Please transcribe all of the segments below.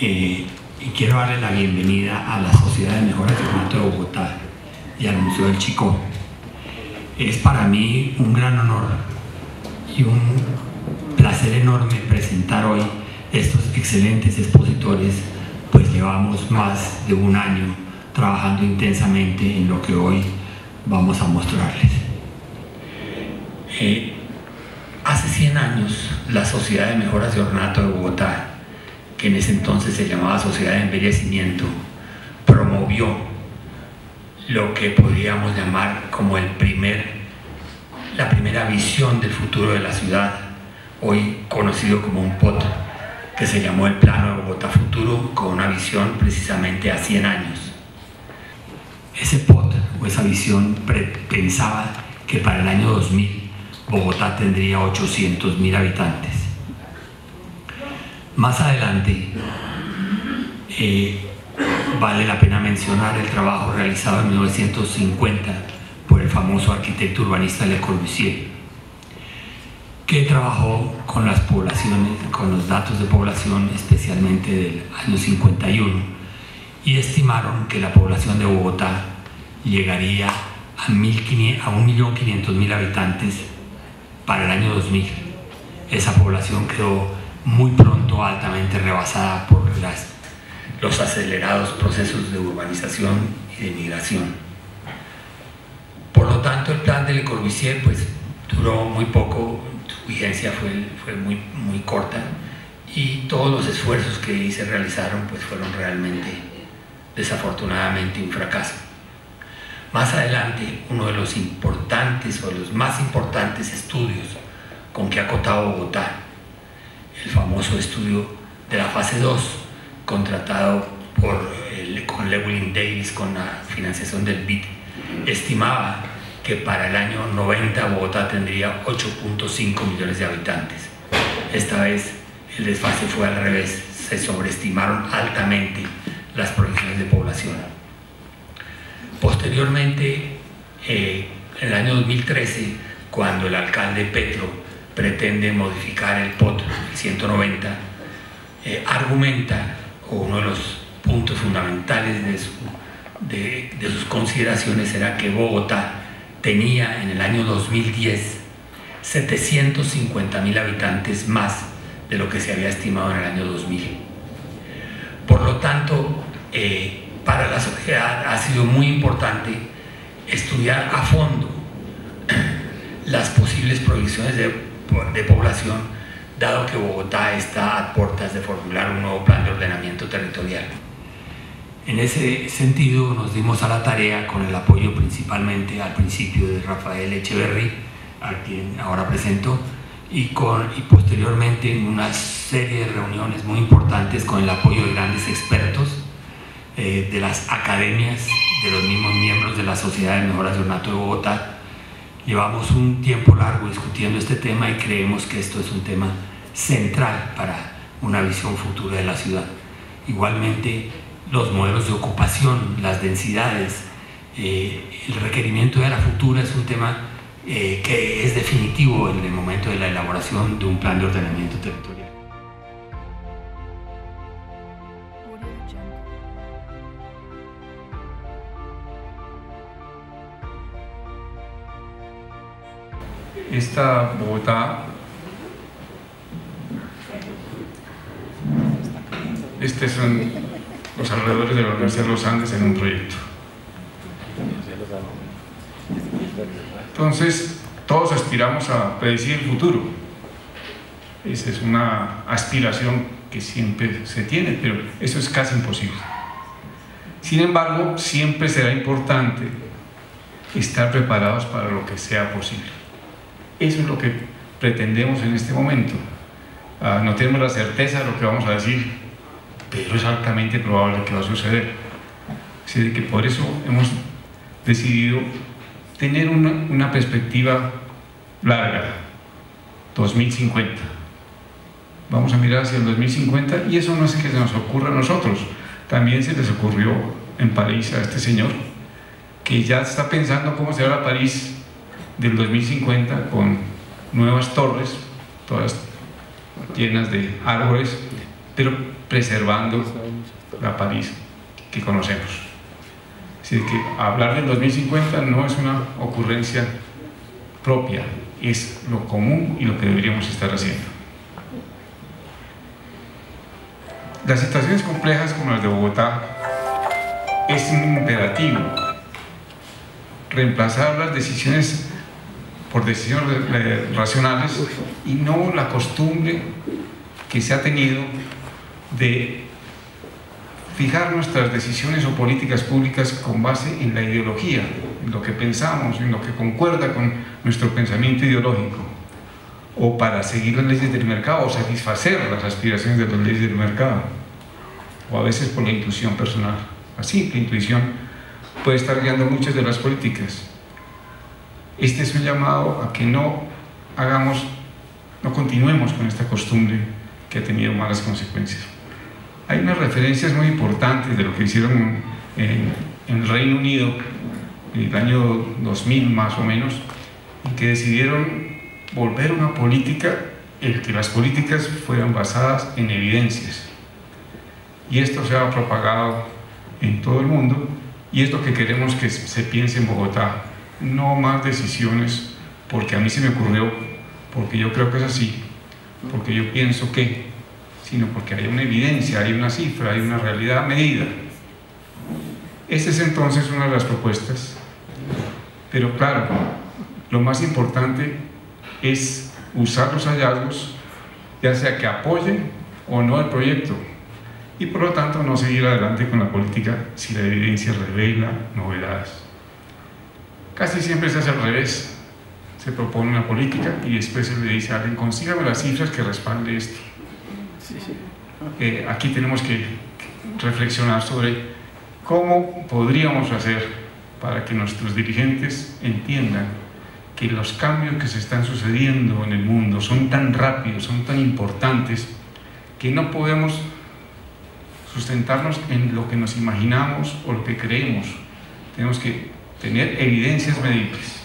Y quiero darle la bienvenida a la Sociedad de Mejoras de Ornato de Bogotá y al Museo del Chicó. Es para mí un gran honor y un placer enorme presentar hoy estos excelentes expositores, pues llevamos más de un año trabajando intensamente en lo que hoy vamos a mostrarles. Hace 100 años, la Sociedad de Mejoras de Ornato de Bogotá, que en ese entonces se llamaba Sociedad de Embellecimiento, promovió lo que podríamos llamar como la primera visión del futuro de la ciudad, hoy conocido como un POT, que se llamó el Plano de Bogotá Futuro, con una visión precisamente a 100 años. Ese POT o esa visión pensaba que para el año 2000 Bogotá tendría 800.000 habitantes. Más adelante, vale la pena mencionar el trabajo realizado en 1950 por el famoso arquitecto urbanista Le Corbusier, que trabajó con las poblaciones, con los datos de población, especialmente del año 51, y estimaron que la población de Bogotá llegaría a 1.500.000 habitantes para el año 2000. Esa población quedó muy pronto altamente rebasada por los acelerados procesos de urbanización y de migración. Por lo tanto, el plan de Le Corbusier pues, duró muy poco, su vigencia fue muy corta, y todos los esfuerzos que se realizaron pues, fueron realmente, desafortunadamente, un fracaso. Más adelante, uno de los importantes o los más importantes estudios con que ha contado Bogotá, el famoso estudio de la fase 2, contratado con Llewellyn Davis con la financiación del BID, estimaba que para el año 90 Bogotá tendría 8.5 millones de habitantes. Esta vez el desfase fue al revés, se sobreestimaron altamente las proyecciones de población. Posteriormente, en el año 2013, cuando el alcalde Petro pretende modificar el POT 190, argumenta, o uno de los puntos fundamentales de sus consideraciones era que Bogotá tenía en el año 2010 750.000 habitantes más de lo que se había estimado en el año 2000. Por lo tanto, para la sociedad ha sido muy importante estudiar a fondo las posibles proyecciones de población, dado que Bogotá está a puertas de formular un nuevo plan de ordenamiento territorial. En ese sentido nos dimos a la tarea, con el apoyo principalmente al principio de Rafael Echeverry, a quien ahora presento, y posteriormente en una serie de reuniones muy importantes con el apoyo de grandes expertos, de las academias, de los mismos miembros de la Sociedad de Mejoras de Ornato de Bogotá. Llevamos un tiempo largo discutiendo este tema y creemos que esto es un tema central para una visión futura de la ciudad. Igualmente, los modelos de ocupación, las densidades, el requerimiento de la futura es un tema que es definitivo en el momento de la elaboración de un plan de ordenamiento territorial. Esta Bogotá, este es un los alrededores de la Universidad de los Andes en un proyecto. Entonces, todos aspiramos a predecir el futuro. Esa es una aspiración que siempre se tiene, pero eso es casi imposible. Sin embargo, siempre será importante estar preparados para lo que sea posible. Eso es lo que pretendemos en este momento. No tenemos la certeza de lo que vamos a decir, pero es altamente probable que va a suceder. Así que por eso hemos decidido tener una perspectiva larga, 2050. Vamos a mirar hacia el 2050 y eso no es que se nos ocurra a nosotros, también se les ocurrió en París a este señor, que ya está pensando cómo será la París del 2050 con nuevas torres, todas llenas de árboles, pero preservando la París que conocemos. Así que hablar del 2050 no es una ocurrencia propia, es lo común y lo que deberíamos estar haciendo. Las situaciones complejas como las de Bogotá es un imperativo reemplazar las decisiones por decisiones racionales y no la costumbre que se ha tenido de fijar nuestras decisiones o políticas públicas con base en la ideología, en lo que pensamos, en lo que concuerda con nuestro pensamiento ideológico, o para seguir las leyes del mercado o satisfacer las aspiraciones de las leyes del mercado, o a veces por la intuición personal. La simple intuición puede estar guiando muchas de las políticas. Este es un llamado a que no continuemos con esta costumbre que ha tenido malas consecuencias. Hay unas referencias muy importantes de lo que hicieron en el Reino Unido en el año 2000 más o menos, y que decidieron volver una política, el que las políticas fueran basadas en evidencias. Y esto se ha propagado en todo el mundo y es lo que queremos que se piense en Bogotá. No más decisiones porque a mí se me ocurrió, porque yo creo que es así, porque yo pienso que, sino porque hay una evidencia, hay una cifra, hay una realidad medida. Esta es entonces una de las propuestas, pero claro, lo más importante es usar los hallazgos, ya sea que apoyen o no el proyecto, y por lo tanto no seguir adelante con la política si la evidencia revela novedades. Casi siempre se hace al revés, se propone una política y después se le dice a alguien, consígame las cifras que respalde esto. Aquí tenemos que reflexionar sobre cómo podríamos hacer para que nuestros dirigentes entiendan que los cambios que se están sucediendo en el mundo son tan rápidos, son tan importantes, que no podemos sustentarnos en lo que nos imaginamos o lo que creemos. Tenemos que tener evidencias medibles.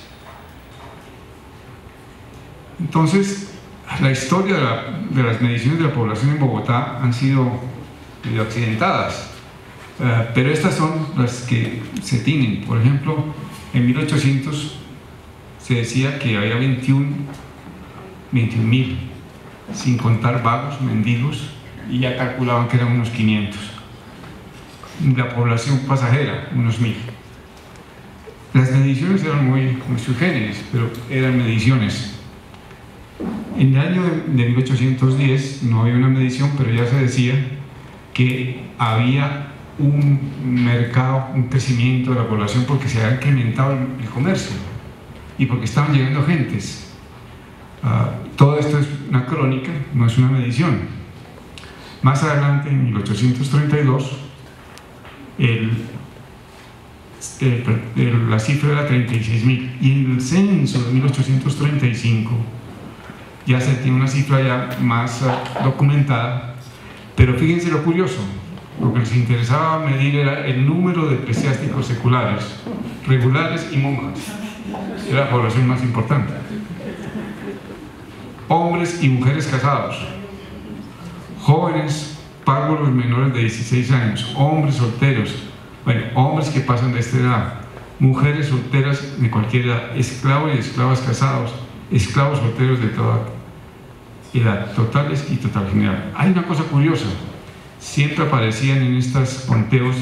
Entonces, la historia de las mediciones de la población en Bogotá han sido medio accidentadas, pero estas son las que se tienen. Por ejemplo, en 1800 se decía que había 21.000, sin contar vagos, mendigos, y ya calculaban que eran unos 500. La población pasajera, unos 1.000. Las mediciones eran muy sui generis, pero eran mediciones. En el año de 1810 no había una medición, pero ya se decía que había un mercado, un crecimiento de la población porque se había incrementado el comercio y porque estaban llegando gentes. Todo esto es una crónica, no es una medición. Más adelante, en 1832, la cifra era 36.000, y en el censo de 1835 ya se tiene una cifra ya más documentada, pero fíjense lo curioso, lo que les interesaba medir era el número de eclesiásticos seculares, regulares y monjas. Era la población más importante. Hombres y mujeres casados, jóvenes párvulos menores de 16 años, hombres solteros, bueno, hombres que pasan de esta edad, mujeres solteras de cualquier edad, esclavos y esclavas casados, esclavos solteros de toda edad, totales y total general. Hay una cosa curiosa, siempre aparecían en estos conteos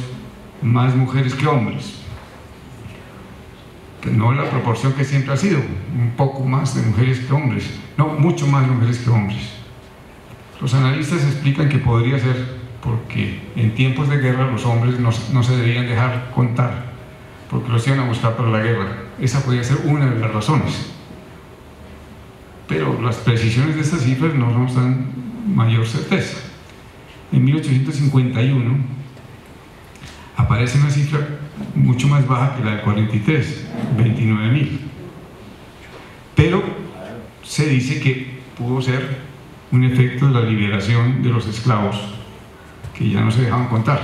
más mujeres que hombres. Que no la proporción que siempre ha sido, un poco más de mujeres que hombres, no, mucho más mujeres que hombres. Los analistas explican que podría ser porque en tiempos de guerra los hombres no se debían dejar contar, porque los iban a buscar para la guerra. Esa podría ser una de las razones. Pero las precisiones de estas cifras no nos dan mayor certeza. En 1851 aparece una cifra mucho más baja que la de 43, 29.000. Pero se dice que pudo ser un efecto de la liberación de los esclavos, que ya no se dejaban contar.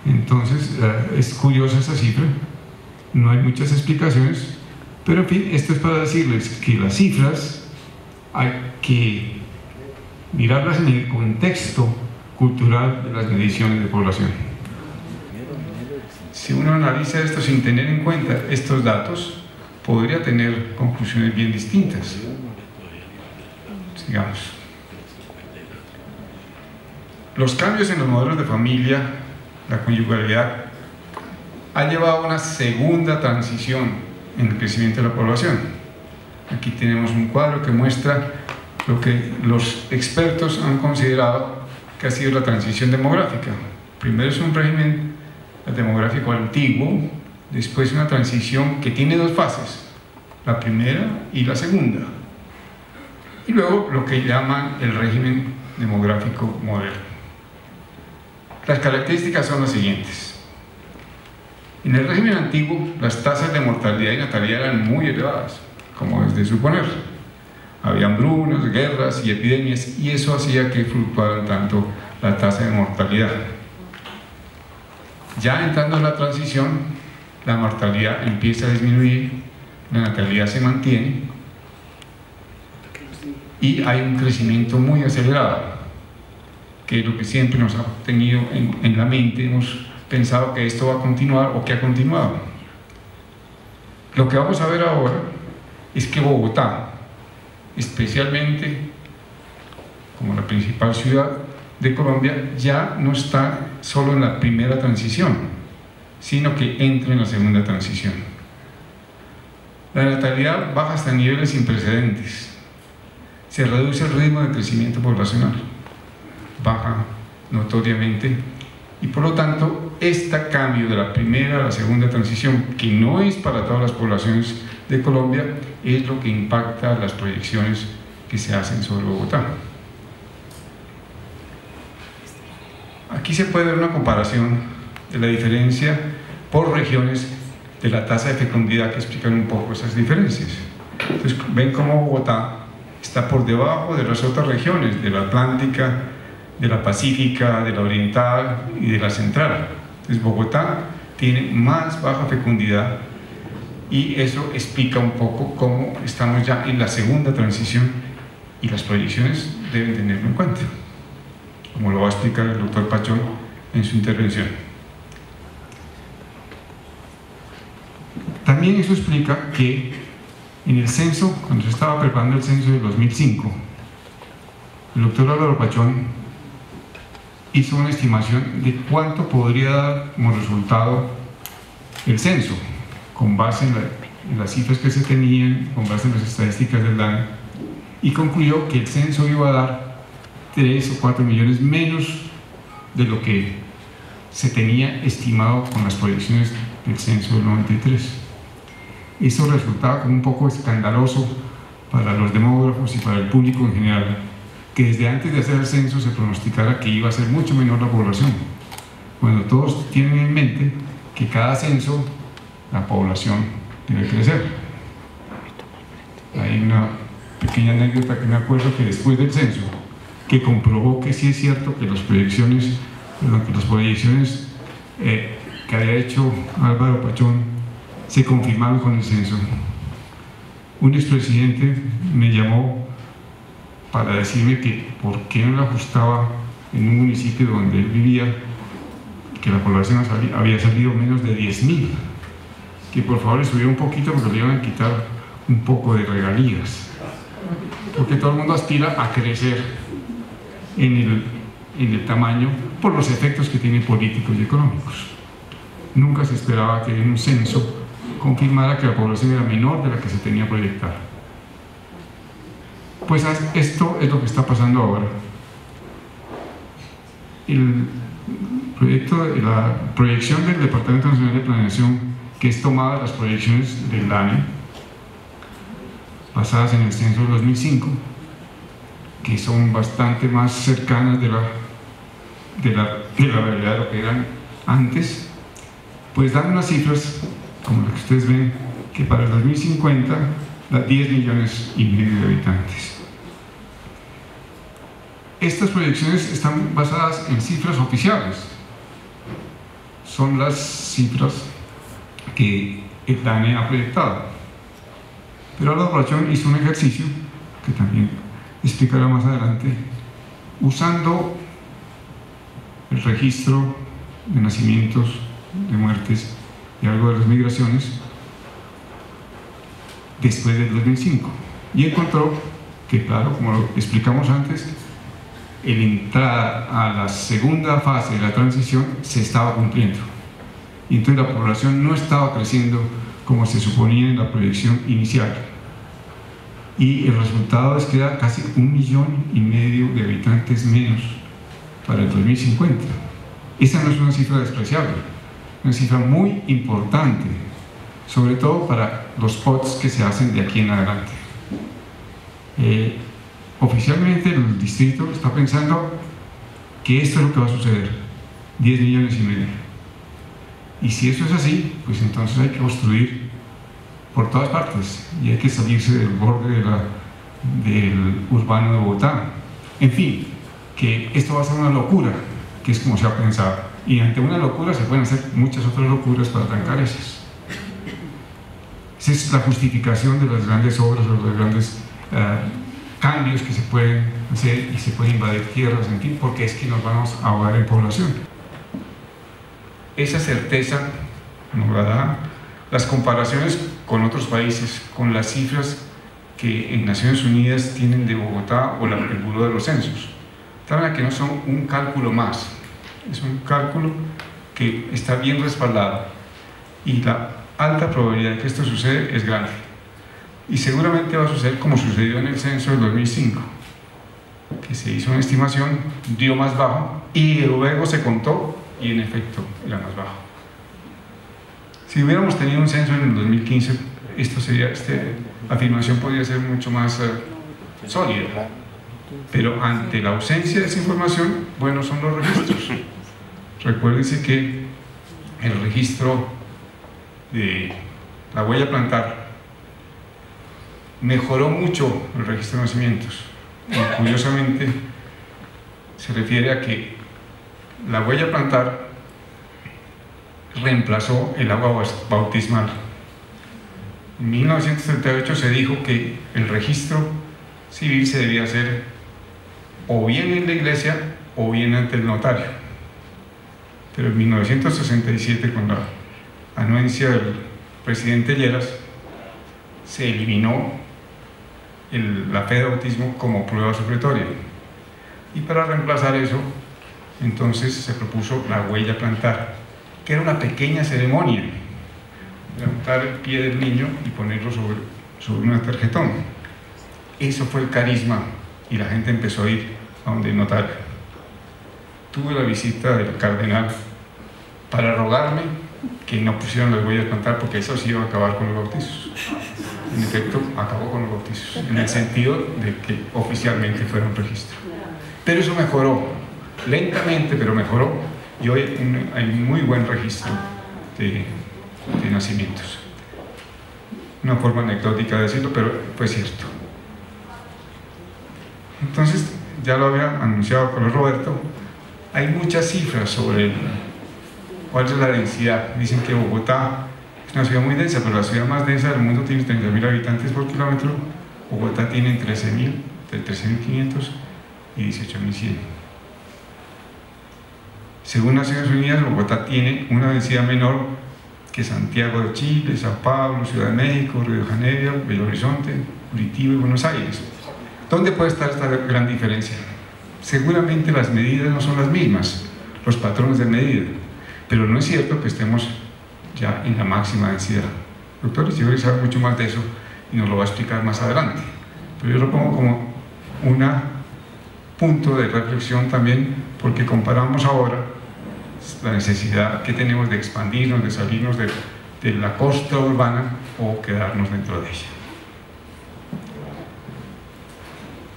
Entonces es curiosa esa cifra, no hay muchas explicaciones, pero en fin, esto es para decirles que las cifras hay que mirarlas en el contexto cultural de las mediciones de población. Si uno analiza esto sin tener en cuenta estos datos, podría tener conclusiones bien distintas. Sigamos. Los cambios en los modelos de familia, la conyugalidad, ha llevado a una segunda transición en el crecimiento de la población. Aquí tenemos un cuadro que muestra lo que los expertos han considerado que ha sido la transición demográfica. Primero es un régimen demográfico antiguo, después una transición que tiene dos fases, la primera y la segunda, y luego lo que llaman el régimen demográfico moderno. Las características son las siguientes. En el régimen antiguo, las tasas de mortalidad y natalidad eran muy elevadas, como es de suponer. Había hambrunas, guerras y epidemias, y eso hacía que fluctuaran tanto la tasa de mortalidad. Ya entrando en la transición, la mortalidad empieza a disminuir, la natalidad se mantiene y hay un crecimiento muy acelerado, que es lo que siempre nos ha tenido en la mente. Hemos pensado que esto va a continuar o que ha continuado. Lo que vamos a ver ahora es que Bogotá, especialmente como la principal ciudad de Colombia, ya no está solo en la primera transición, sino que entra en la segunda transición. La natalidad baja hasta niveles sin precedentes, se reduce el ritmo de crecimiento poblacional, baja notoriamente, y por lo tanto este cambio de la primera a la segunda transición, que no es para todas las poblaciones de Colombia, es lo que impacta las proyecciones que se hacen sobre Bogotá. Aquí se puede ver una comparación de la diferencia por regiones de la tasa de fecundidad que explican un poco esas diferencias. Entonces ven cómo Bogotá está por debajo de las otras regiones, de la Atlántica, de la Pacífica, de la Oriental y de la Central. Entonces Bogotá tiene más baja fecundidad y eso explica un poco cómo estamos ya en la segunda transición y las proyecciones deben tenerlo en cuenta, como lo va a explicar el doctor Pachón en su intervención. También eso explica que en el censo, cuando se estaba preparando el censo de 2005, el doctor Álvaro Pachón hizo una estimación de cuánto podría dar como resultado el censo, con base en las cifras que se tenían, con base en las estadísticas del DANE, y concluyó que el censo iba a dar 3 o 4 millones menos de lo que se tenía estimado con las proyecciones del censo del 93. Eso resultaba como un poco escandaloso para los demógrafos y para el público en general, que desde antes de hacer el censo se pronosticara que iba a ser mucho menor la población, cuando todos tienen en mente que cada censo la población debe crecer. Hay una pequeña anécdota que me acuerdo que después del censo, que comprobó que sí es cierto que las proyecciones que había hecho Álvaro Pachón se confirmaron con el censo. Un expresidente me llamó para decirme que por qué no le ajustaba en un municipio donde él vivía, que la población había salido menos de 10.000, que por favor le subiera un poquito porque le iban a quitar un poco de regalías, porque todo el mundo aspira a crecer en el en el tamaño por los efectos que tiene políticos y económicos. Nunca se esperaba que en un censo confirmara que la población era menor de la que se tenía proyectada. Pues esto es lo que está pasando ahora. El proyecto, la proyección del Departamento Nacional de Planeación, que es tomada de las proyecciones del DANE, basadas en el censo del 2005, que son bastante más cercanas de la realidad de lo que eran antes, pues dan unas cifras, como las que ustedes ven, que para el 2050 da 10,5 millones de habitantes. Estas proyecciones están basadas en cifras oficiales, son las cifras que el DANE ha proyectado, pero la población hizo un ejercicio que también explicará más adelante, usando el registro de nacimientos, de muertes y algo de las migraciones después del 2005, y encontró que, claro, como lo explicamos antes, el entrar a la segunda fase de la transición se estaba cumpliendo, y entonces la población no estaba creciendo como se suponía en la proyección inicial, y el resultado es que da casi 1,5 millones de habitantes menos para el 2050. Esa no es una cifra despreciable, una cifra muy importante, sobre todo para los POTS que se hacen de aquí en adelante. Oficialmente el distrito está pensando que esto es lo que va a suceder, 10,5 millones. Y si eso es así, pues entonces hay que construir por todas partes y hay que salirse del borde del urbano de Bogotá. En fin, que esto va a ser una locura, que es como se ha pensado, y ante una locura se pueden hacer muchas otras locuras para trancar esas. Esa es la justificación de las grandes obras o de los grandes cambios que se pueden hacer, y se pueden invadir tierras, en fin, porque es que nos vamos a ahogar en población. Esa certeza nos la da las comparaciones con otros países, con las cifras que en Naciones Unidas tienen de Bogotá o el Buró de los Censos. Saben que no son un cálculo más, es un cálculo que está bien respaldado, y la alta probabilidad de que esto suceda es grande, y seguramente va a suceder como sucedió en el censo del 2005, que se hizo una estimación, dio más bajo y luego se contó y en efecto era más bajo. Si hubiéramos tenido un censo en el 2015, esta afirmación podría ser mucho más sólida, pero ante la ausencia de esa información, bueno, son los registros. Recuérdense que el registro de la huella plantar mejoró mucho el registro de nacimientos, y curiosamente se refiere a que la huella plantar reemplazó el agua bautismal. En 1938 se dijo que el registro civil se debía hacer o bien en la iglesia o bien ante el notario, pero en 1967, con la anuencia del presidente Lleras, se eliminó la fe de bautismo como prueba supletoria, y para reemplazar eso entonces se propuso la huella plantar, que era una pequeña ceremonia, levantar el pie del niño y ponerlo sobre un tarjetón. Eso fue el carisma, y la gente empezó a ir a donde el notario. Tuve la visita del cardenal para rogarme que no pusieran las huellas plantar, porque eso sí iba a acabar con los bautizos. En efecto, acabó con los bautizos, en el sentido de que oficialmente fuera un registro. Pero eso mejoró, lentamente, pero mejoró, y hoy hay muy buen registro de nacimientos. Una forma anecdótica de decirlo, pero fue cierto. Entonces, ya lo había anunciado Carlos Roberto, hay muchas cifras sobre cuál es la densidad. Dicen que Bogotá es una ciudad muy densa, pero la ciudad más densa del mundo tiene 30.000 habitantes por kilómetro. Bogotá tiene 13.500 y 18.100. Según Naciones Unidas, Bogotá tiene una densidad menor que Santiago de Chile, Sao Paulo, Ciudad de México, Río de Janeiro, Belo Horizonte, Curitiba y Buenos Aires. ¿Dónde puede estar esta gran diferencia? seguramente las medidas no son las mismas, los patrones de medida, pero no es cierto que estemos ya en la máxima densidad. El doctor Isidori sabe mucho más de eso y nos lo va a explicar más adelante, pero yo lo pongo como un punto de reflexión también, porque comparamos ahora la necesidad que tenemos de expandirnos, de salirnos de la costa urbana o quedarnos dentro de ella.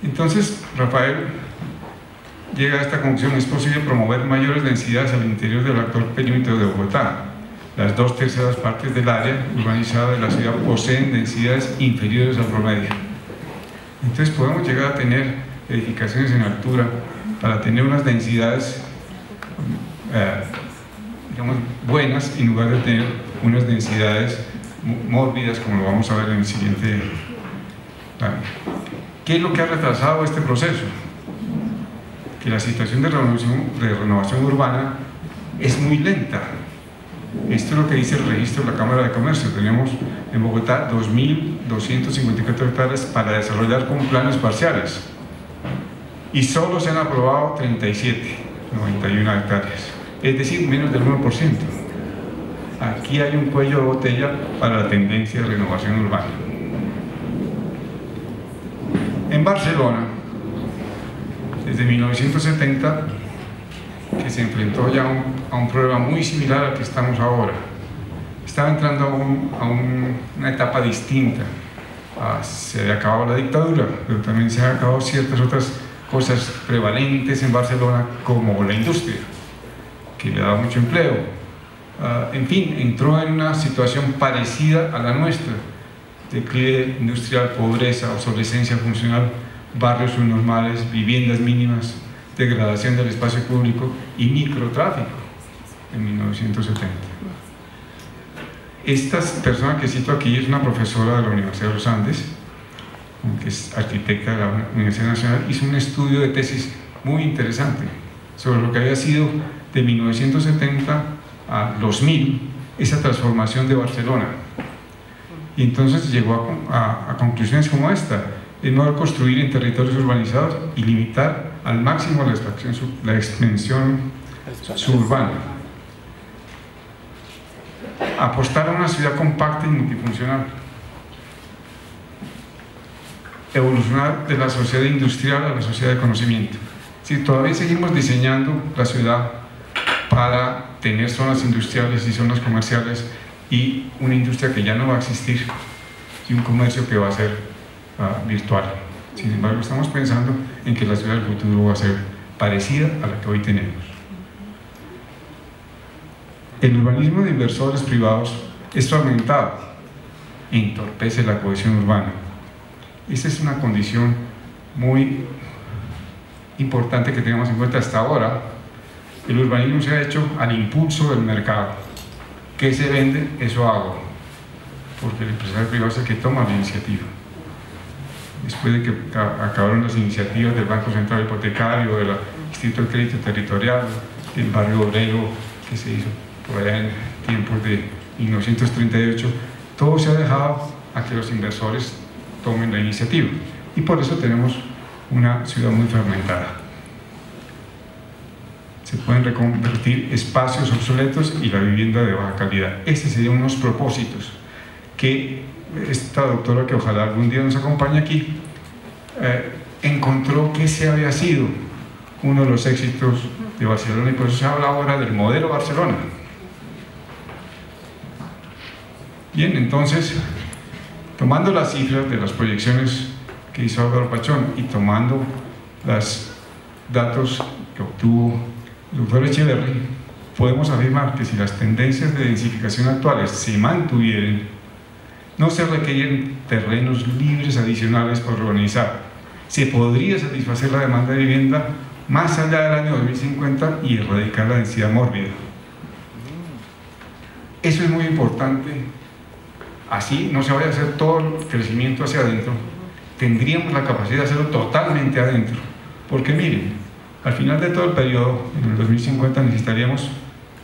Entonces Rafael llega a esta conclusión: es posible promover mayores densidades al interior del actual perímetro de Bogotá. Las 2/3 partes del área urbanizada de la ciudad poseen densidades inferiores al promedio. Entonces podemos llegar a tener edificaciones en altura para tener unas densidades digamos, buenas, en lugar de tener unas densidades mórbidas, como lo vamos a ver en el siguiente plano. ¿Qué es lo que ha retrasado este proceso? Que la situación de renovación urbana es muy lenta. Esto es lo que dice el registro de la Cámara de Comercio. Tenemos en Bogotá 2.254 hectáreas para desarrollar con planes parciales y solo se han aprobado 37, 91 hectáreas, es decir, menos del 1%. Aquí hay un cuello de botella para la tendencia de renovación urbana. En Barcelona, desde 1970, que se enfrentó ya a un problema muy similar al que estamos ahora, estaba entrando a una etapa distinta. Se había acabado la dictadura, pero también se habían acabado ciertas otras cosas prevalentes en Barcelona, como la industria, que le daba mucho empleo. En fin, entró en una situación parecida a la nuestra: declive industrial, pobreza, obsolescencia funcional, barrios subnormales, viviendas mínimas, degradación del espacio público y microtráfico en 1970. Esta persona que cito aquí es una profesora de la Universidad de los Andes, que es arquitecta de la Universidad Nacional. Hizo un estudio de tesis muy interesante sobre lo que había sido de 1970 a 2000 esa transformación de Barcelona, y entonces llegó a conclusiones como esta: es mejor construir en territorios urbanizados y limitar al máximo la extensión suburbana, apostar a una ciudad compacta y multifuncional, evolucionar de la sociedad industrial a la sociedad de conocimiento. Si todavía seguimos diseñando la ciudad para tener zonas industriales y zonas comerciales y una industria que ya no va a existir y un comercio que va a ser virtual. Sin embargo, estamos pensando en que la ciudad del futuro va a ser parecida a la que hoy tenemos. El urbanismo de inversores privados es fragmentado e entorpece la cohesión urbana. Esta es una condición muy importante que tenemos en cuenta. Hasta ahora, el urbanismo se ha hecho al impulso del mercado. ¿Qué se vende? Eso hago, porque el empresario privado es el que toma la iniciativa. Después de que acabaron las iniciativas del Banco Central Hipotecario, del Instituto de Crédito Territorial, del Barrio Obrero, que se hizo por allá en tiempos de 1938, todo se ha dejado a que los inversores tomen la iniciativa, y por eso tenemos una ciudad muy fragmentada. Se pueden reconvertir espacios obsoletos y la vivienda de baja calidad. Estos serían unos propósitos que esta doctora, que ojalá algún día nos acompañe aquí, encontró que ese había sido uno de los éxitos de Barcelona, y por eso se habla ahora del modelo Barcelona. Bien, entonces, tomando las cifras de las proyecciones que hizo Álvaro Pachón y tomando los datos que obtuvo el doctor Echeverry, podemos afirmar que si las tendencias de densificación actuales se mantuvieran, no se requieren terrenos libres adicionales para urbanizar. Se podría satisfacer la demanda de vivienda más allá del año 2050 y erradicar la densidad mórbida. Eso es muy importante. Así no se vaya a hacer todo el crecimiento hacia adentro. Tendríamos la capacidad de hacerlo totalmente adentro, porque miren, al final de todo el periodo, en el 2050, necesitaríamos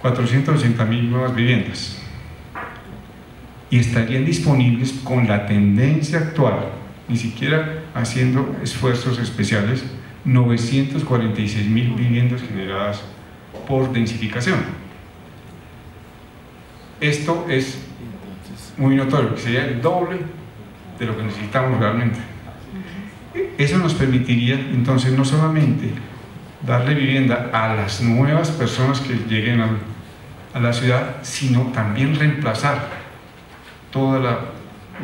480.000 nuevas viviendas, y estarían disponibles con la tendencia actual, ni siquiera haciendo esfuerzos especiales, 946.000 viviendas generadas por densificación. Esto es muy notorio, que sería el doble de lo que necesitamos realmente. Eso nos permitiría entonces no solamente darle vivienda a las nuevas personas que lleguen a la ciudad, sino también reemplazar toda la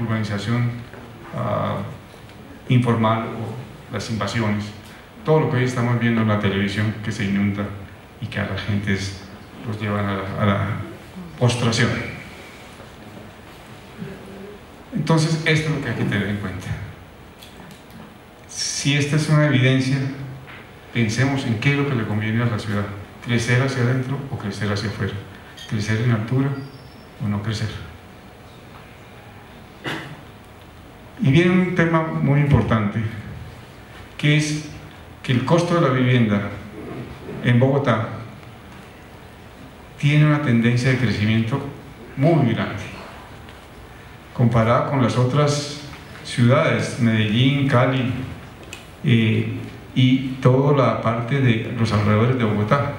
urbanización informal o las invasiones, todo lo que hoy estamos viendo en la televisión que se inunda y que a la gente los llevan a la postración. Entonces esto es lo que hay que tener en cuenta. Si esta es una evidencia, pensemos en qué es lo que le conviene a la ciudad: crecer hacia adentro o crecer hacia afuera, crecer en altura o no crecer. Y viene un tema muy importante, que es que el costo de la vivienda en Bogotá tiene una tendencia de crecimiento muy grande comparada con las otras ciudades, Medellín, Cali y toda la parte de los alrededores de Bogotá.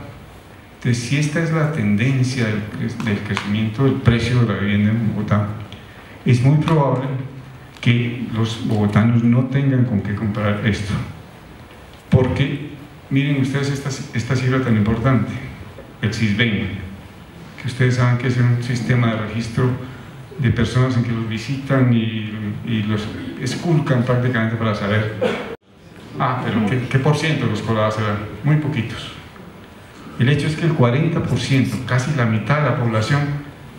Entonces, si esta es la tendencia del crecimiento del precio de la vivienda en Bogotá, es muy probable que los bogotanos no tengan con qué comprar esto, porque miren ustedes esta cifra tan importante, el CISBEN, que ustedes saben que es un sistema de registro de personas en que los visitan y los esculcan prácticamente para saber pero ¿qué por ciento de los colados serán? Muy poquitos. El hecho es que el 40%, casi la mitad de la población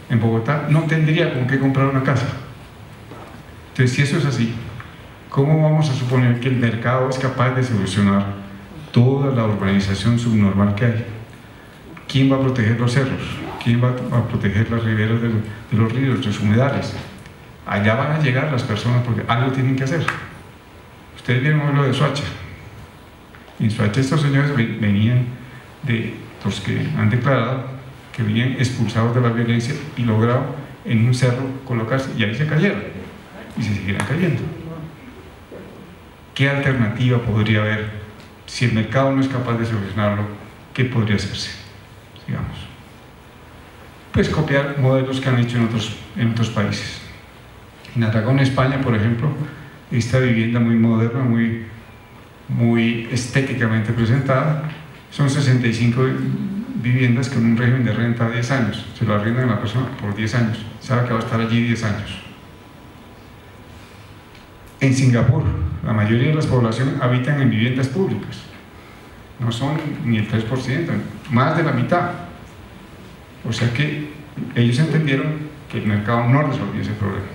en Bogotá, no tendría con qué comprar una casa. Entonces, si eso es así, ¿cómo vamos a suponer que el mercado es capaz de solucionar toda la urbanización subnormal que hay? ¿Quién va a proteger los cerros? ¿Quién va a proteger las riberas de los ríos, los humedales? Allá van a llegar las personas porque algo tienen que hacer. Ustedes vieron lo de Soacha. En Soacha estos señores venían de los que han declarado que venían expulsados de la violencia y lograron en un cerro colocarse, y ahí se cayeron y se seguirán cayendo. ¿Qué alternativa podría haber? Si el mercado no es capaz de solucionarlo, ¿qué podría hacerse? Digamos, pues copiar modelos que han hecho en otros países. En Aragón, España, por ejemplo, esta vivienda muy moderna, muy estéticamente presentada, son 65 viviendas con un régimen de renta a 10 años. Se lo arriendan a la persona por 10 años, sabe que va a estar allí 10 años. En Singapur, la mayoría de la población habitan en viviendas públicas, no son ni el 3%, más de la mitad. O sea que ellos entendieron que el mercado no resolvía ese problema.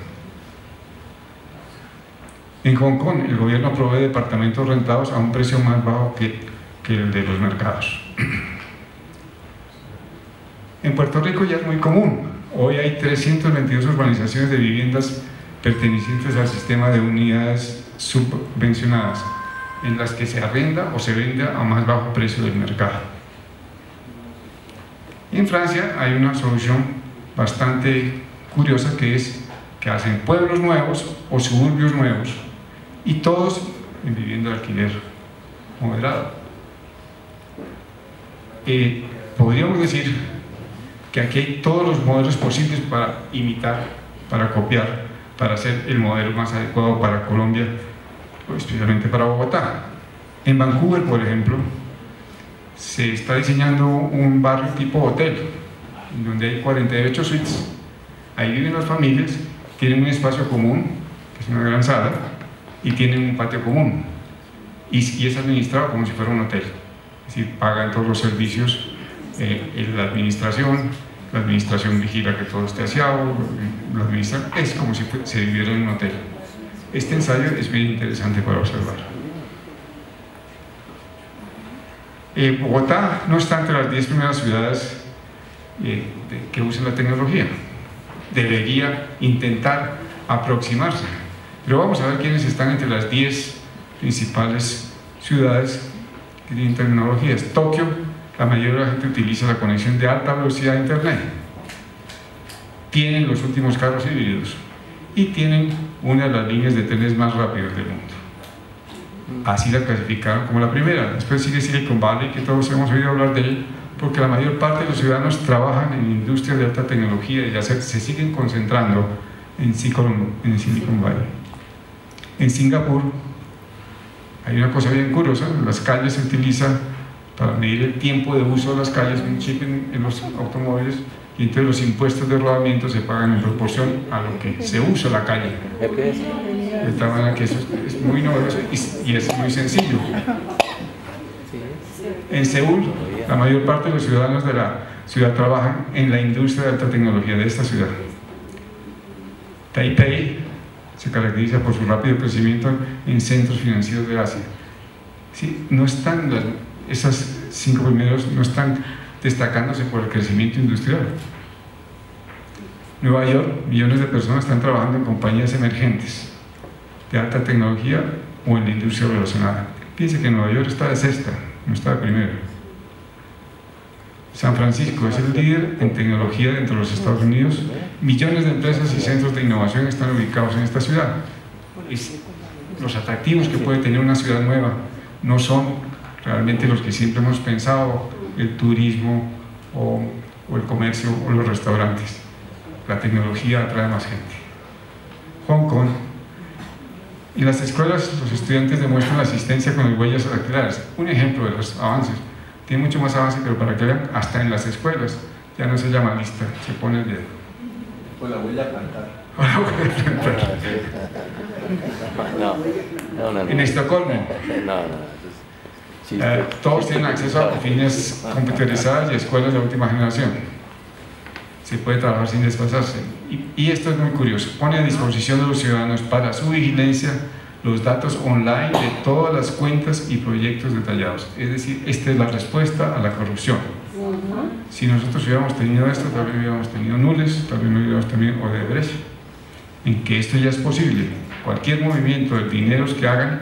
En Hong Kong, el gobierno provee departamentos rentados a un precio más bajo que el de los mercados. En Puerto Rico ya es muy común. Hoy hay 322 urbanizaciones de viviendas pertenecientes al sistema de unidades subvencionadas, en las que se arrenda o se vende a más bajo precio del mercado. En Francia hay una solución bastante curiosa, que es que hacen pueblos nuevos o suburbios nuevos, y todos en vivienda de alquiler moderado. Podríamos decir que aquí hay todos los modelos posibles para imitar, para copiar, para hacer el modelo más adecuado para Colombia, especialmente para Bogotá. En Vancouver, por ejemplo, se está diseñando un barrio tipo hotel, donde hay 48 suites. Ahí viven las familias, tienen un espacio común, que es una gran sala, y tienen un patio común, y es administrado como si fuera un hotel. Es decir, pagan todos los servicios la administración vigila que todo esté aseado, es como si se viviera en un hotel. Este ensayo es bien interesante para observar. Bogotá no está entre las 10 primeras ciudades que usan la tecnología. Debería intentar aproximarse, pero vamos a ver quiénes están entre las 10 principales ciudades que tienen tecnologías. Tokio, la mayoría de la gente utiliza la conexión de alta velocidad a internet, tienen los últimos carros híbridos y tienen una de las líneas de trenes más rápidas del mundo. Así la clasificaron como la primera. Después sigue Silicon Valley, que todos hemos oído hablar de él, porque la mayor parte de los ciudadanos trabajan en industrias de alta tecnología y ya se siguen concentrando en Silicon Valley. En Singapur hay una cosa bien curiosa: en las calles se utiliza para medir el tiempo de uso de las calles un chip en los automóviles, y entonces los impuestos de rodamiento se pagan en proporción a lo que se usa la calle. De tal manera que eso es muy novedoso y es muy sencillo. En Seúl, la mayor parte de los ciudadanos de la ciudad trabajan en la industria de alta tecnología de esta ciudad. Taipei se caracteriza por su rápido crecimiento en centros financieros de Asia. Sí, no están esas 5 primeros no están destacándose por el crecimiento industrial. Nueva York, millones de personas están trabajando en compañías emergentes de alta tecnología o en la industria relacionada. Piense que Nueva York está de sexta, no está de primero. San Francisco es el líder en tecnología dentro de los Estados Unidos. Millones de empresas y centros de innovación están ubicados en esta ciudad. Los atractivos que puede tener una ciudad nueva no son realmente los que siempre hemos pensado: el turismo o el comercio o los restaurantes. La tecnología atrae más gente. Hong Kong. En las escuelas los estudiantes demuestran la asistencia con las huellas dactilares. Un ejemplo de los avances. Tiene mucho más avance, pero para que vean, hasta en las escuelas ya no se llama lista, se pone el dedo. O la huella plantar. O la huella plantar. No. En Estocolmo. No. Todos tienen acceso a oficinas computarizadas y escuelas de última generación. Se puede trabajar sin desplazarse. Y esto es muy curioso: pone a disposición de los ciudadanos para su vigilancia los datos online de todas las cuentas y proyectos detallados. Es decir, esta es la respuesta a la corrupción. Si nosotros hubiéramos tenido esto, también hubiéramos tenido Nules, también hubiéramos tenido Odebrecht, en que esto ya es posible. Cualquier movimiento de dineros que hagan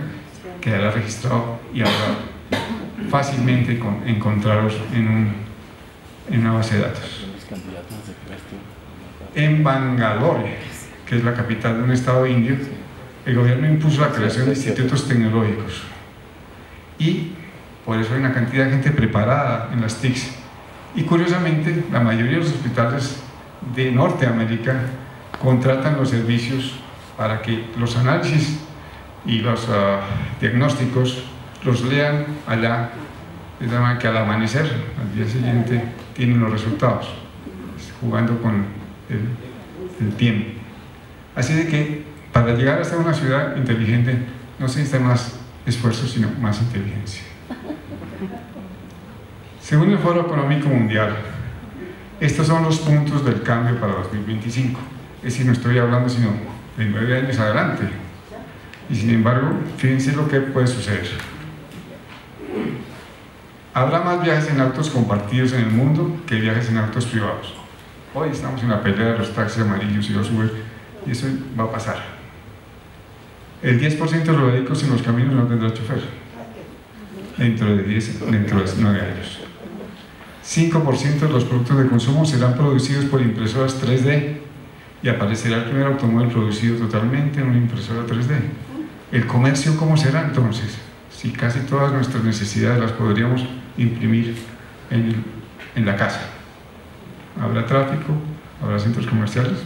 quedará registrado y habrá fácilmente encontraros en una base de datos. En Bangalore, que es la capital de un estado indio, el gobierno impuso la creación de institutos tecnológicos, y por eso hay una cantidad de gente preparada en las TICs. Y curiosamente, la mayoría de los hospitales de Norteamérica contratan los servicios para que los análisis y los diagnósticos los lean allá, de tal manera que al amanecer, al día siguiente, tienen los resultados, jugando con el tiempo. Así de que para llegar a ser una ciudad inteligente no se necesita más esfuerzo, sino más inteligencia. Según el Foro Económico Mundial, estos son los puntos del cambio para 2025. Es decir, no estoy hablando sino de 9 años adelante. Y sin embargo, fíjense lo que puede suceder. Habrá más viajes en autos compartidos en el mundo que viajes en autos privados. Hoy estamos en la pelea de los taxis amarillos y los Uber, y eso va a pasar. El 10% de los vehículos en los caminos no tendrá chofer dentro de 9 años. 5% de los productos de consumo serán producidos por impresoras 3D, y aparecerá el primer automóvil producido totalmente en una impresora 3D. ¿El comercio cómo será entonces? Si casi todas nuestras necesidades las podríamos imprimir en la casa. ¿Habrá tráfico? ¿Habrá centros comerciales?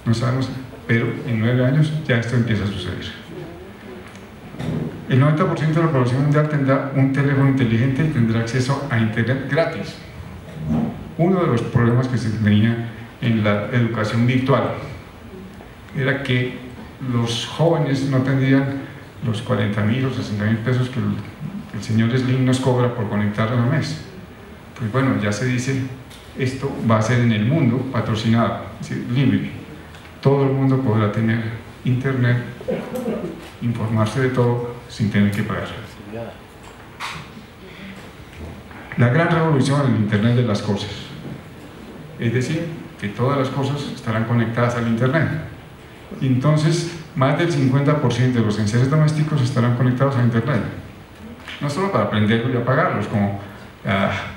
No sabemos, pero en 9 años ya esto empieza a suceder. El 90% de la población mundial tendrá un teléfono inteligente y tendrá acceso a internet gratis. Uno de los problemas que se tenía en la educación virtual era que los jóvenes no tendrían los 40.000 o 60.000 pesos que el señor Slim nos cobra por conectar al mes. Pues bueno, ya se dice, esto va a ser en el mundo patrocinado, es decir, libre. Todo el mundo podrá tener internet, informarse de todo sin tener que pagar. La gran revolución en el internet de las cosas, es decir, que todas las cosas estarán conectadas al internet. Y entonces, más del 50% de los enseres domésticos estarán conectados a internet. No solo para prenderlos y apagarlos, como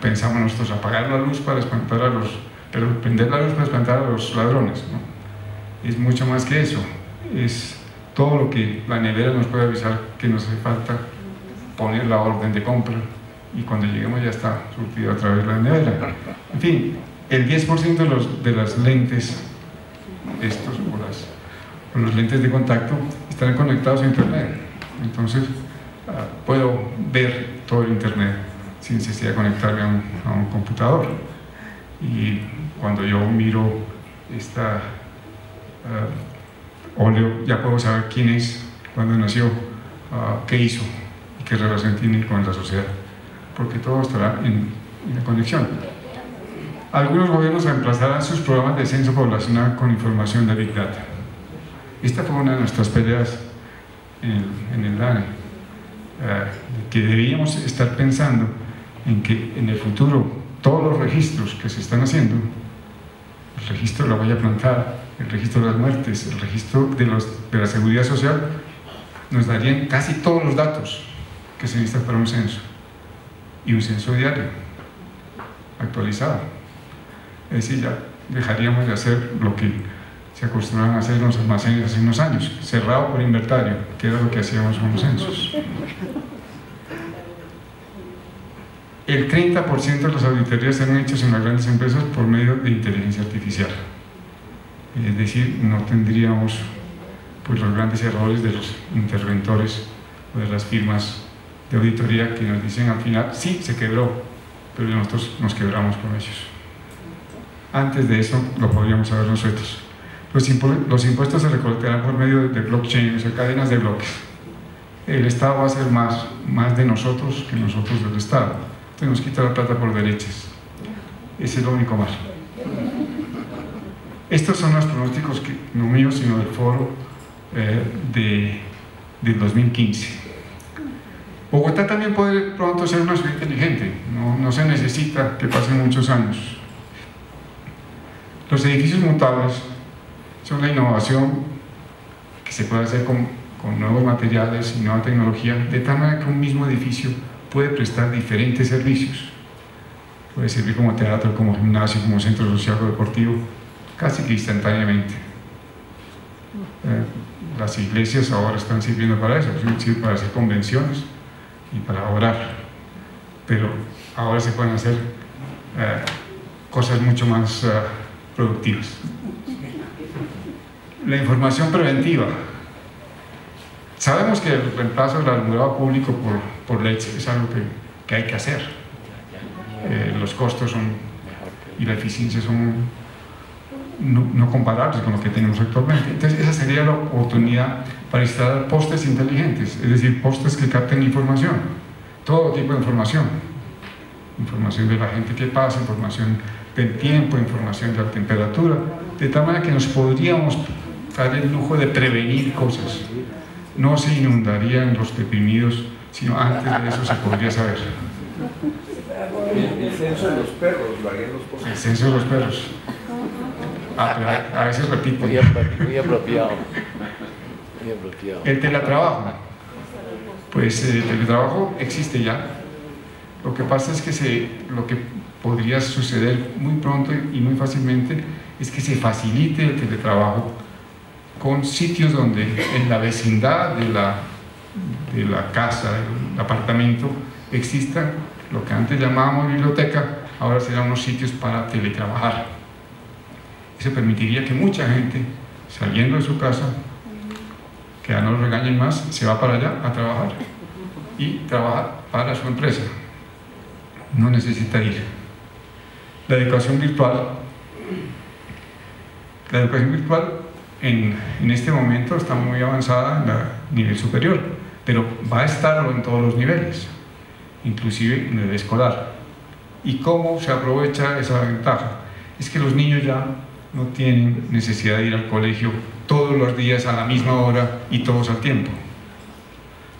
pensamos nosotros, apagar la luz para espantar a los... pero prender la luz para espantar a los ladrones, ¿no? Es mucho más que eso. Es todo lo que la nevera nos puede avisar que nos hace falta, poner la orden de compra y cuando lleguemos ya está surtido a través de la nevera. En fin, el 10% de las lentes, estos o los lentes de contacto, están conectados a internet. Entonces puedo ver todo el internet sin necesidad de conectarme a un computador. Y cuando yo miro esta óleo, ya puedo saber quién es, cuándo nació, qué hizo y qué relación tiene con la sociedad, porque todo estará en la conexión. Algunos gobiernos reemplazarán sus programas de censo poblacional con información de Big Data. Esta fue una de nuestras peleas en el DANE, que debíamos estar pensando en que en el futuro todos los registros que se están haciendo, el registro de la huella plantada, el registro de las muertes, el registro de la seguridad social, nos darían casi todos los datos que se necesitan para un censo, y un censo diario, actualizado. Es decir, ya dejaríamos de hacer lo que se acostumbraban a hacer en los almacenes hace unos años, cerrado por inventario, que era lo que hacíamos con los censos. El 30% de las auditorías serán hechas en las grandes empresas por medio de inteligencia artificial. Es decir, no tendríamos pues, los grandes errores de los interventores o de las firmas de auditoría que nos dicen al final, sí, se quebró, pero nosotros nos quebramos con ellos. Antes de eso lo podríamos saber nosotros. Los impuestos se recolectarán por medio de blockchain, o sea, cadenas de bloques. El Estado va a ser más de nosotros que nosotros del Estado. Entonces nos quita la plata por derechos. Ese es lo único malo. Estos son los pronósticos, no míos, sino del foro del 2015. Bogotá también puede pronto ser una ciudad inteligente, no se necesita que pasen muchos años. Los edificios mutables son la innovación que se puede hacer con nuevos materiales y nueva tecnología, de tal manera que un mismo edificio puede prestar diferentes servicios. Puede servir como teatro, como gimnasio, como centro social o deportivo, casi que instantáneamente. Las iglesias ahora están sirviendo para eso, sirven para hacer convenciones y para orar, pero ahora se pueden hacer cosas mucho más productivas. La información preventiva. Sabemos que el reemplazo del alumbrado público por LEDs es algo que hay que hacer. Los costos y la eficiencia son no comparables con lo que tenemos actualmente. Entonces esa sería la oportunidad para instalar postes inteligentes, es decir, postes que capten información, todo tipo de información de la gente que pasa, información del tiempo, información de la temperatura, de tal manera que nos podríamos dar el lujo de prevenir cosas. No se inundarían los deprimidos, sino antes de eso se podría saber. El censo de los perros, lo harían los postes. El censo de los perros. Pero a veces repito. Muy apropiado. Muy apropiado. El teletrabajo. Pues el teletrabajo existe ya. Lo que pasa es que lo que podría suceder muy pronto y muy fácilmente es que se facilite el teletrabajo con sitios donde en la vecindad de la casa, del apartamento, exista lo que antes llamábamos biblioteca, ahora serán unos sitios para teletrabajar. Eso permitiría que mucha gente, saliendo de su casa, que ya no lo regañen más, se va para allá a trabajar y trabaja para su empresa. No necesita ir. La educación virtual. La educación virtual en este momento está muy avanzada en el nivel superior, pero va a estarlo en todos los niveles, inclusive en el escolar. ¿Y cómo se aprovecha esa ventaja? Es que los niños ya no tienen necesidad de ir al colegio todos los días a la misma hora y todos al tiempo.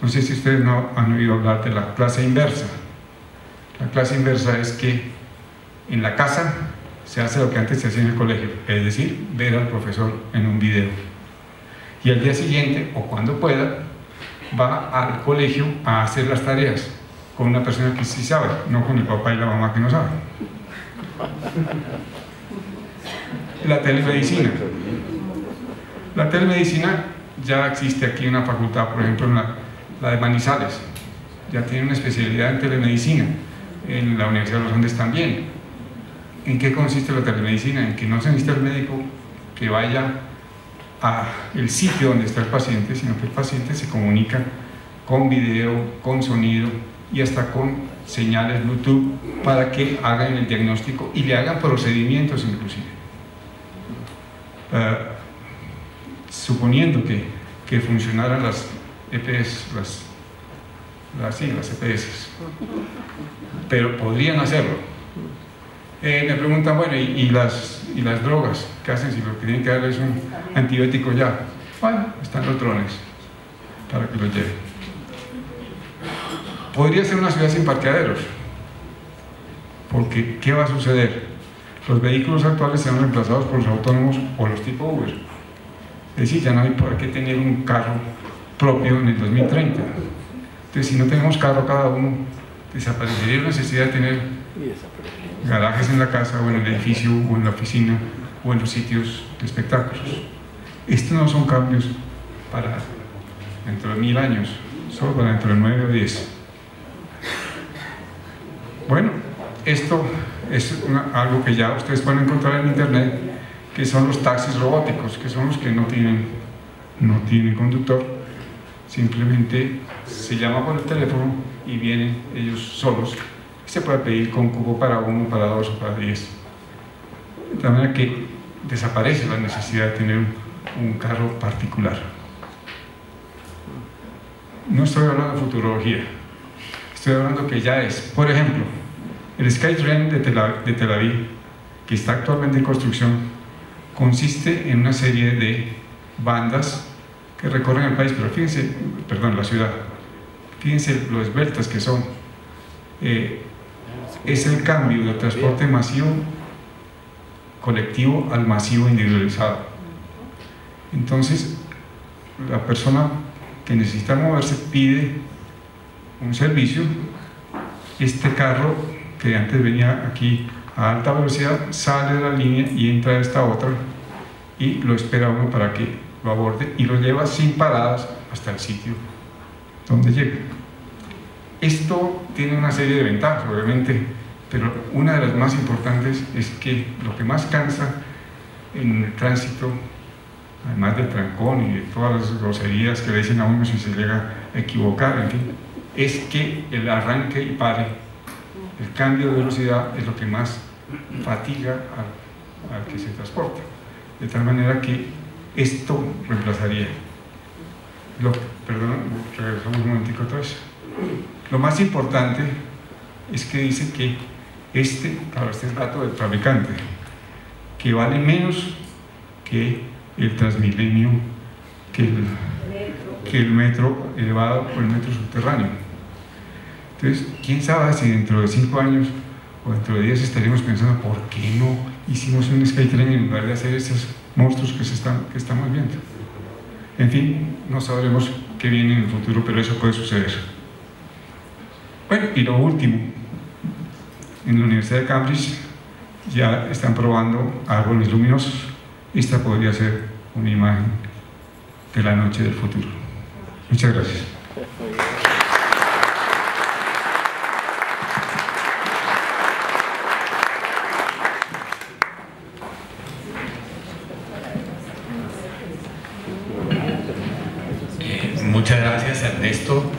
No sé si ustedes no han oído hablar de la clase inversa. La clase inversa es que en la casa se hace lo que antes se hacía en el colegio, es decir, ver al profesor en un video. Y al día siguiente, o cuando pueda, va al colegio a hacer las tareas con una persona que sí sabe, no con el papá y la mamá que no saben. La telemedicina. La telemedicina ya existe aquí una facultad, por ejemplo, la de Manizales, ya tiene una especialidad en telemedicina, en la Universidad de los Andes también. ¿En qué consiste la telemedicina? En que no se necesita el médico que vaya al sitio donde está el paciente, sino que el paciente se comunica con video, con sonido y hasta con señales Bluetooth para que hagan el diagnóstico y le hagan procedimientos inclusive. Suponiendo que funcionaran las EPS, las EPS, pero podrían hacerlo. Me preguntan, bueno, ¿y las drogas? ¿Qué hacen si lo que tienen que dar es un antibiótico ya? Bueno, están los drones para que los lleven. Podría ser una ciudad sin parqueaderos, porque ¿qué va a suceder? Los vehículos actuales serán reemplazados por los autónomos o los tipo Uber. Es decir, ya no hay por qué tener un carro propio en el 2030. Entonces, si no tenemos carro cada uno, desaparecería la necesidad de tener garajes en la casa o en el edificio o en la oficina o en los sitios de espectáculos. Estos no son cambios para dentro de 1000 años, solo para dentro de 9 o 10. Bueno, esto es algo que ya ustedes pueden encontrar en internet, que son los taxis robóticos, que son los que no tienen conductor, simplemente se llama por el teléfono y vienen ellos solos. Se puede pedir con cupo para 1, para 2 o para 10. De tal manera que desaparece la necesidad de tener un carro particular. No estoy hablando de futurología, estoy hablando que ya es. Por ejemplo, el SkyTrain de Tel Aviv, que está actualmente en construcción, consiste en una serie de bandas que recorren el país, pero fíjense, perdón, la ciudad, fíjense lo esbeltas que son. Es el cambio del transporte masivo colectivo al masivo individualizado. Entonces, la persona que necesita moverse pide un servicio. Este carro que antes venía aquí a alta velocidad sale de la línea y entra a esta otra y lo espera uno para que lo aborde y lo lleva sin paradas hasta el sitio donde llega. Esto tiene una serie de ventajas, obviamente, pero una de las más importantes es que lo que más cansa en el tránsito, además del trancón y de todas las groserías que le dicen a uno si se llega a equivocar, en fin, es que el arranque y pare, el cambio de velocidad es lo que más fatiga al que se transporta. De tal manera que esto reemplazaría. Perdón, regresamos un momentico atrás. Lo más importante es que dice que este es el dato del fabricante, que vale menos que el Transmilenio, que el metro elevado o el metro subterráneo. Entonces, quién sabe si dentro de 5 años o dentro de 10 estaremos pensando ¿por qué no hicimos un SkyTrain en lugar de hacer esos monstruos que estamos viendo? En fin, no sabremos qué viene en el futuro, pero eso puede suceder. Bueno, y lo último, en la Universidad de Cambridge ya están probando árboles luminosos. Esta podría ser una imagen de la noche del futuro. Muchas gracias. Muchas gracias, Ernesto.